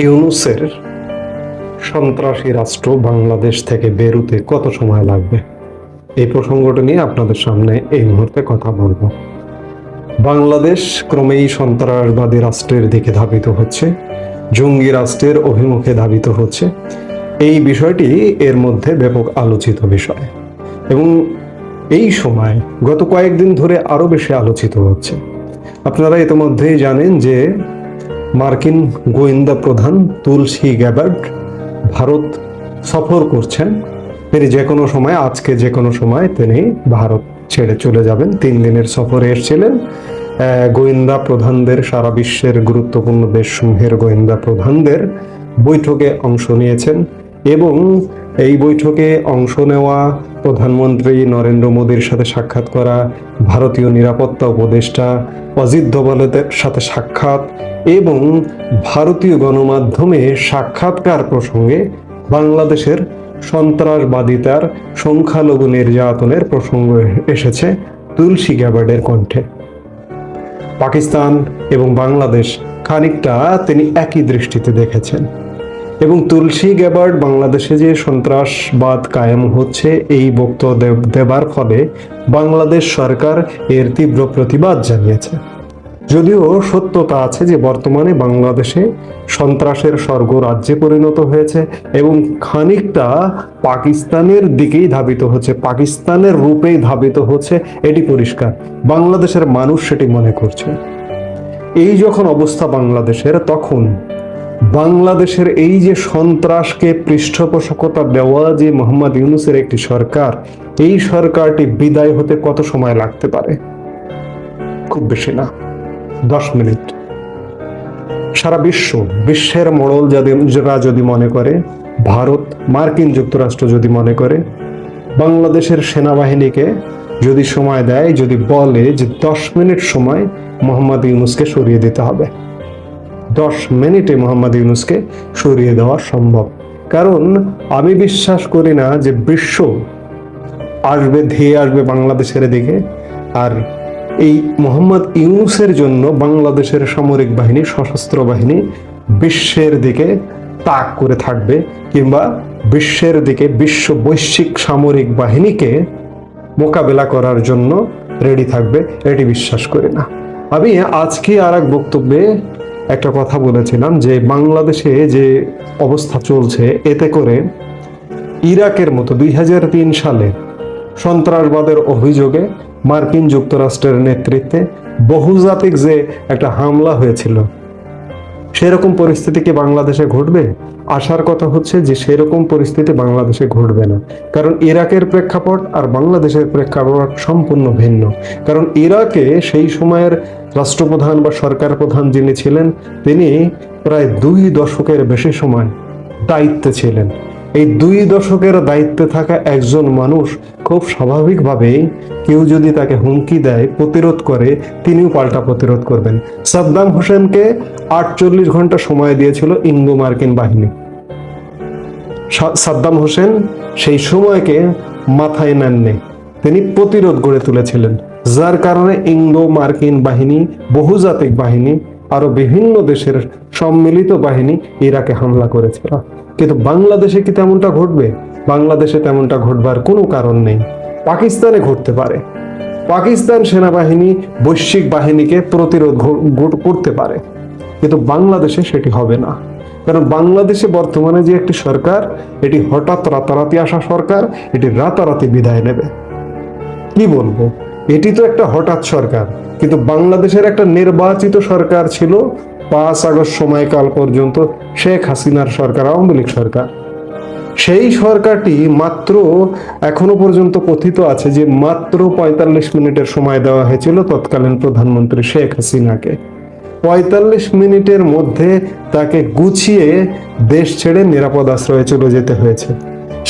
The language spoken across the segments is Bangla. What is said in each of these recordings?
ইউনূসের সন্ত্রাসী রাষ্ট্র বাংলাদেশ থেকে বেরোতে কত সময় লাগবে, এই প্রসঙ্গটা নিয়ে আপনাদের সামনে এই মুহূর্তে কথা বলবো। বাংলাদেশ ক্রমেই সন্ত্রাসবাদী রাষ্ট্রের দিকে ধাবিত হচ্ছে, জঙ্গি রাষ্ট্রের অভিমুখে ধাবিত হচ্ছে। এই বিষয়টি এর মধ্যে ব্যাপক আলোচিত বিষয় এবং এই সময় গত কয়েকদিন ধরে আরো বেশি আলোচিত হচ্ছে। আপনারা ইতিমধ্যেই জানেন যে মার্কিন গোয়েন্দা প্রধান তুলসী গ্যাবার্ড ভারত সফর করছেন। তিনি যে কোনো সময়, আজকে যে কোনো সময় তিনি ভারত ছেড়ে চলে যাবেন। 3 দিনের সফরে এসেছিলেন। গোয়েন্দা প্রধানদের, সারা বিশ্বের গুরুত্বপূর্ণ দেশসমূহের গোয়েন্দা প্রধানদের বৈঠকে অংশ নিয়েছেন এবং এই বৈঠকে অংশ নেওয়া, প্রধানমন্ত্রী নরেন্দ্র মোদীর সাথে সাক্ষাৎ করা, ভারতীয় নিরাপত্তা উপদেষ্টা অজিত দোভালের সাথে সাক্ষাৎ এবং ভারতীয় গণমাধ্যমে সাক্ষাৎকার প্রসঙ্গে বাংলাদেশের সন্ত্রাসবাদিতার, সংখ্যালঘু নির্যাতনের প্রসঙ্গ এসেছে তুলসী গ্যাবার্ডের কণ্ঠে। পাকিস্তান এবং বাংলাদেশ খানিকটা তিনি একই দৃষ্টিতে দেখেছেন এবং তুলসী গ্যাবার্ড বাংলাদেশে যে সন্ত্রাসবাদ কায়েম হচ্ছে এই বক্তব্য দেবার ফলে বাংলাদেশ সরকার এর তীব্র প্রতিবাদ জানিয়েছে। যদিও সত্যতা আছে যে বর্তমানে বাংলাদেশে সন্ত্রাসের স্বর্গ রাজ্যে পরিণত হয়েছে এবং খানিকটা পাকিস্তানের দিকেই ধাবিত হচ্ছে, পাকিস্তানের রূপেই ধাবিত হচ্ছে, এটি পরিষ্কার। বাংলাদেশের মানুষ সেটি মনে করছে। এই যখন অবস্থা বাংলাদেশের, তখন বাংলাদেশের এই যে সন্ত্রাসকে পৃষ্ঠপোষকতা দেওয়া যে মোহাম্মদ ইউনূসের একটি সরকার, এই সরকারটি বিদায় হতে কত সময় লাগতে পারে? খুব বেশি না, 10 মিনিট। সারা বিশ্বের মোড়ল যারা যদি মনে করে, ভারত, মার্কিন যুক্তরাষ্ট্র যদি মনে করে, বাংলাদেশের সেনাবাহিনীকে যদি সময় দেয়, যদি বলে যে 10 মিনিট সময় মোহাম্মদ ইউনূসকে সরিয়ে দিতে হবে, 10 মিনিটে মোহাম্মদ ইউনূসকে সরিয়ে দেওয়া সম্ভব। কারণ আমি বিশ্বাস করি না যে বিশ্ব ধেয়ে আসবে বাংলাদেশের দিকে আর এই মোহাম্মদ ইউনূসের জন্য বাংলাদেশের সামরিক বাহিনী, সশস্ত্র বাহিনী বিশ্বের দিকে তাক করে থাকবে কিংবা বিশ্বের দিকে, বিশ্ব বৈশ্বিক সামরিক বাহিনীকে মোকাবেলা করার জন্য রেডি থাকবে, এটি বিশ্বাস করি না। আমি আজকে আর এক বক্তব্যে একটা কথা বলেছিলাম যে বাংলাদেশে যে অবস্থা চলছে, এতে করে ইরাকের মতো 2003 সালে সন্ত্রাসবাদের অভিযোগে মার্কিন যুক্তরাষ্ট্রের নেতৃত্বে বহুজাতিক যে একটা হামলা হয়েছিল, সেরকম পরিস্থিতি কি বাংলাদেশে ঘটবে? আশার কথা হচ্ছে যে সেরকম পরিস্থিতি বাংলাদেশে ঘটবে না। কারণ ইরাকের প্রেক্ষাপট আর বাংলাদেশের প্রেক্ষাপট সম্পূর্ণ ভিন্ন। কারণ ইরাকে সেই সময়ের রাষ্ট্রপ্রধান বা সরকার প্রধান যিনি ছিলেন, তিনি প্রায় 2 দশকের বেশি সময় দায়িত্বে ছিলেন। এই 2 দশকের দায়িত্বে থাকা একজন মানুষ খুব স্বাভাবিকভাবেই কেউ যদি তাকে হুমকি দেয়, প্রতিরোধ করে, তিনিও পাল্টা প্রতিরোধ করবেন। সাদ্দাম হোসেনকে 48 ঘন্টা সময় দিয়েছিল ইন্দো মার্কিন বাহিনী। সাদ্দাম হোসেন সেই সময়কে মাথায় নেননি, তিনি প্রতিরোধ গড়ে তুলেছিলেন, যার কারণে ইন্দো মার্কিন বাহিনী, বহুজাতিক বাহিনী, আরো বিভিন্ন দেশের সম্মিলিত বাহিনী ইরাকে হামলা করেছিল। কিন্তু বাংলাদেশে কি তেমনটা ঘটবে? বাংলাদেশে তেমনটা ঘটবার কোনো কারণ নেই। পাকিস্তানে ঘটতে পারে, পাকিস্তান সেনাবাহিনী বৈশ্বিক বাহিনীকে প্রতিরোধ করতে পারে, কিন্তু বাংলাদেশে সেটি হবে না। কারণ বাংলাদেশে বর্তমানে যে একটি সরকার, এটি হঠাৎ রাতারাতি আসা সরকার, এটি রাতারাতি বিদায় নেবে। কি বলবো, এটি তো একটা হঠাৎ সরকার, কিন্তু বাংলাদেশের একটা নির্বাচিত সরকার ছিল 5 আগস্ট সময়কাল পর্যন্ত, শেখ হাসিনার সরকার, আওয়ামী লীগ সরকার। সেই সরকারটি মাত্র, এখনো পর্যন্ত কথিত আছে যে মাত্র 45 মিনিটের সময় দেওয়া হয়েছিল তৎকালীন প্রধানমন্ত্রী শেখ হাসিনাকে। 45 মিনিটের মধ্যে তাকে গুছিয়ে দেশ ছেড়ে নিরাপদ আশ্রয়ে চলে যেতে হয়েছে।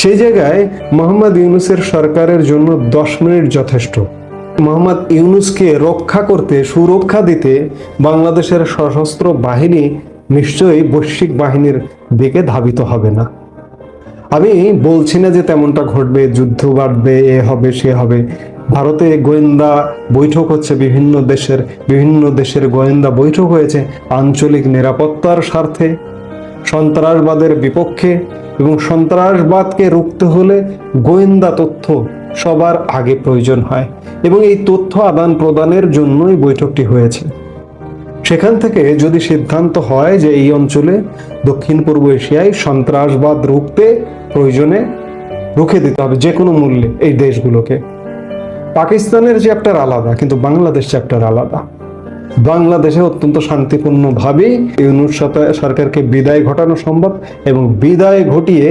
সেই জায়গায় মোহাম্মদ ইউনূসের সরকারের জন্য 10 মিনিট যথেষ্ট। মোহাম্মদ ইউনূসকে রক্ষা করতে, সুরক্ষা দিতে বাংলাদেশের সশস্ত্র বাহিনী নিশ্চয়ই বৈশ্বিক বাহিনীর দিকে ধাবিত হবে না। আমি বলছি না যে তেমনটা ঘটবে, যুদ্ধ বাড়বে, এ হবে সে হবে। ভারতে গোয়েন্দা বৈঠক হচ্ছে, বিভিন্ন দেশের গোয়েন্দা বৈঠক হয়েছে আঞ্চলিক নিরাপত্তার স্বার্থে। সন্ত্রাসবাদের বিপক্ষে এবং সন্ত্রাসবাদকে রুখতে হলে গোয়েন্দা তথ্য সবার আগে প্রয়োজন হয় এবং এই তথ্য আদান প্রদানের জন্যই বৈঠকটি হয়েছে। সেখান থেকে যদি সিদ্ধান্ত হয় যে এই অঞ্চলে দক্ষিণ পূর্ব এশিয়ায় সন্ত্রাসবাদ রুখতে প্রয়োজনে রুখে দিতে হবে যে কোনো মূল্যে এই দেশগুলোকে। পাকিস্তানের চ্যাপ্টার আলাদা, কিন্তু বাংলাদেশ চ্যাপ্টার আলাদা। বাংলাদেশে অত্যন্ত শান্তিপূর্ণভাবেই ইউনূস সরকারকে বিদায় ঘটানো সম্ভব এবং বিদায় ঘটিয়ে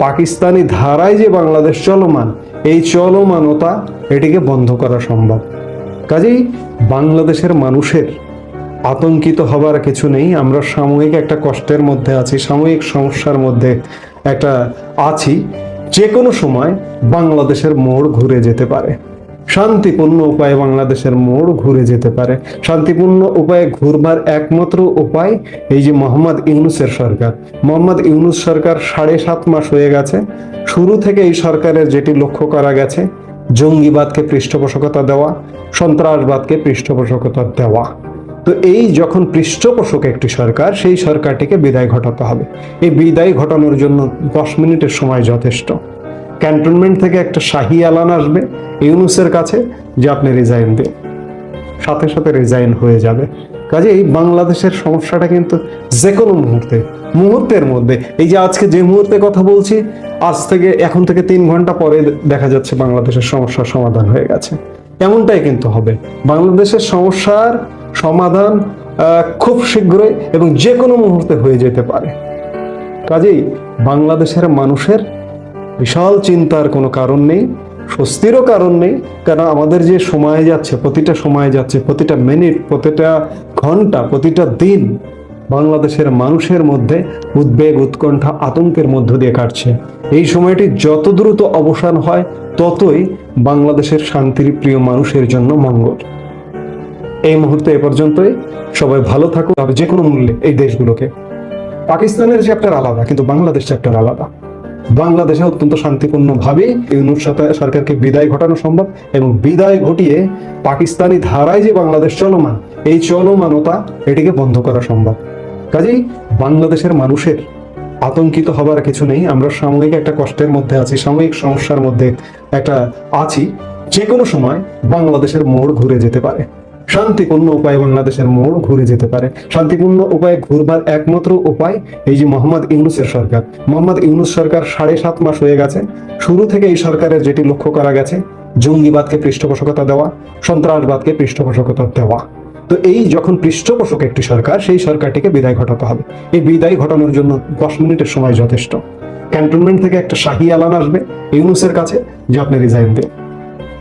পাকিস্তানি ধারায় যে বাংলাদেশ চলমান, এই চলমানতা এটিকে বন্ধ করা সম্ভব। কাজেই বাংলাদেশের মানুষের আতঙ্কিত হবার কিছু নেই। আমরা সাময়িক একটা কষ্টের মধ্যে আছি, সাময়িক সমস্যার মধ্যে একটা আছি। যে কোনো সময় বাংলাদেশের মোড় ঘুরে যেতে পারে, শান্তিপূর্ণ উপায়ে বাংলাদেশের মোড় ঘুরে যেতে পারে। শান্তিপূর্ণ উপায়ে ঘুরবার একমাত্র উপায় এই যে মোহাম্মদ ইউনূসের সরকার। মোহাম্মদ ইউনূস সরকার 7.5 মাস হয়ে গেছে। শুরু থেকে এই সরকারের যেটি লক্ষ্য করা গেছে, জঙ্গিবাদকে পৃষ্ঠপোষকতা দেওয়া, সন্ত্রাসবাদকে পৃষ্ঠপোষকতা দেওয়া। তো এই যখন পৃষ্ঠপোষক একটি সরকার, সেই সরকারটিকে বিদায় ঘটাতে হবে। এই বিদায় ঘটানোর জন্য 10 মিনিটের সময় যথেষ্ট। ক্যান্টনমেন্ট থেকে একটা শাহী এলান আসবে ইউনূসের কাছে যে আপনি রিজাইন দিন, সাথে সাথে রিজাইন হয়ে যাবে। কাজে এই বাংলাদেশের সমস্যাটা কিন্তু যে কোনো মুহূর্তের মধ্যে, এই যে আজকে যে মুহূর্তে কথা বলছি, এখন থেকে 3 ঘন্টা পরে দেখা যাচ্ছে বাংলাদেশের সমস্যার সমাধান হয়ে গেছে। এমনটাই কিন্তু হবে। বাংলাদেশের সমস্যার সমাধান খুব শীঘ্রই এবং যে কোনো মুহূর্তে হয়ে যেতে পারে। কাজেই বাংলাদেশের মানুষের বিশাল চিন্তার কোনো কারণ নেই, স্বস্তিরও কারণ নেই। কারণ আমাদের যে সময় যাচ্ছে, প্রতিটা সময় যাচ্ছে, প্রতিটা মিনিট, প্রতিটা ঘন্টা, প্রতিটা দিন বাংলাদেশের মানুষের মধ্যে উদ্বেগ, উৎকণ্ঠা, আতঙ্কের মধ্য দিয়ে কাটছে। এই সময়টি যত দ্রুত অবসান হয়, ততই বাংলাদেশের শান্তির প্রিয় মানুষের জন্য মঙ্গল। এই মুহূর্তে এ পর্যন্তই। সবাই ভালো থাকুন, যে কোনো মূল্যে এই দেশগুলোকে। পাকিস্তানের চ্যাপ্টার আলাদা, কিন্তু বাংলাদেশ চ্যাপ্টার আলাদা। বাংলাদেশে অত্যন্ত শান্তিপূর্ণভাবে ইউনূস সরকারকে বিদায় ঘটানো সম্ভব এবং বিদায় ঘটিয়ে পাকিস্তানি ধারায় যে বাংলাদেশ চলমান, এই চলমানতা এটিকে বন্ধ করা সম্ভব। কাজেই বাংলাদেশের মানুষের আতঙ্কিত হবার কিছু নেই। আমরা সাময়িক একটা কষ্টের মধ্যে আছি, সাময়িক সমস্যার মধ্যে একটা আছি। যে কোনো সময় বাংলাদেশের মোড় ঘুরে যেতে পারে, শান্তিপূর্ণ উপায়ে বাংলাদেশের মোড় ঘুরে যেতে পারে। শান্তিপূর্ণ উপায়ে ঘুরবার একমাত্র উপায় এই যে মোহাম্মদ ইউনূসের সরকার। মোহাম্মদ ইউনূস সরকার 7.5 মাস হয়ে গেছে। শুরু থেকে এই সরকারের যেটি লক্ষ্য করা গেছে, জঙ্গিবাদকে পৃষ্ঠপোষকতা দেওয়া, সন্ত্রাসবাদকে পৃষ্ঠপোষকতা দেওয়া। তো এই যখন পৃষ্ঠপোষক একটি সরকার, সেই সরকারটিকে বিদায় ঘটাতে হবে। এই বিদায় ঘটানোর জন্য 10 মিনিটের সময় যথেষ্ট। ক্যান্টনমেন্ট থেকে একটা শাহী এলান আসবে ইউনূসের কাছে যে আপনি রিজাইন দিন,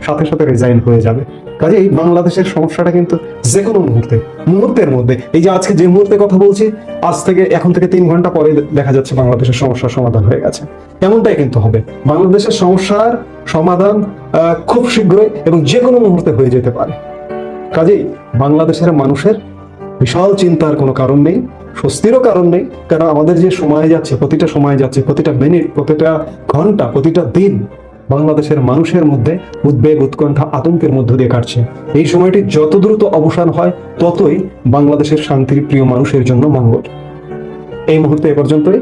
সাথে সাথে রিজাইন হয়ে যাবে। কাজে এই বাংলাদেশের সমস্যাটা কিন্তু যে কোনো মুহূর্তের মধ্যে, এই যে আজকে যে মুহূর্তে কথা বলছি, এখন থেকে 3 ঘন্টা পরে দেখা যাচ্ছে বাংলাদেশের সমস্যার সমাধান হয়ে গেছে। এমনটাই কিন্তু হবে। বাংলাদেশের সমস্যার সমাধান খুব শীঘ্রই এবং যে কোনো মুহূর্তে হয়ে যেতে পারে। কাজেই বাংলাদেশের মানুষের বিশাল চিন্তার কোনো কারণ নেই, স্বস্তিরও কারণ নেই। কারণ আমাদের যে সময় যাচ্ছে, প্রতিটা সময় যাচ্ছে, প্রতিটা মিনিট, প্রতিটা ঘন্টা, প্রতিটা দিন বাংলাদেশের মানুষের মধ্যে উদ্বেগ, উৎকণ্ঠা, আতঙ্কের মধ্য দিয়ে কাটছে। এই সময়টি যত দ্রুত অবসান হয়, ততই বাংলাদেশের শান্তির প্রিয় মানুষের জন্য মঙ্গল। এই মুহূর্তে এ পর্যন্তই।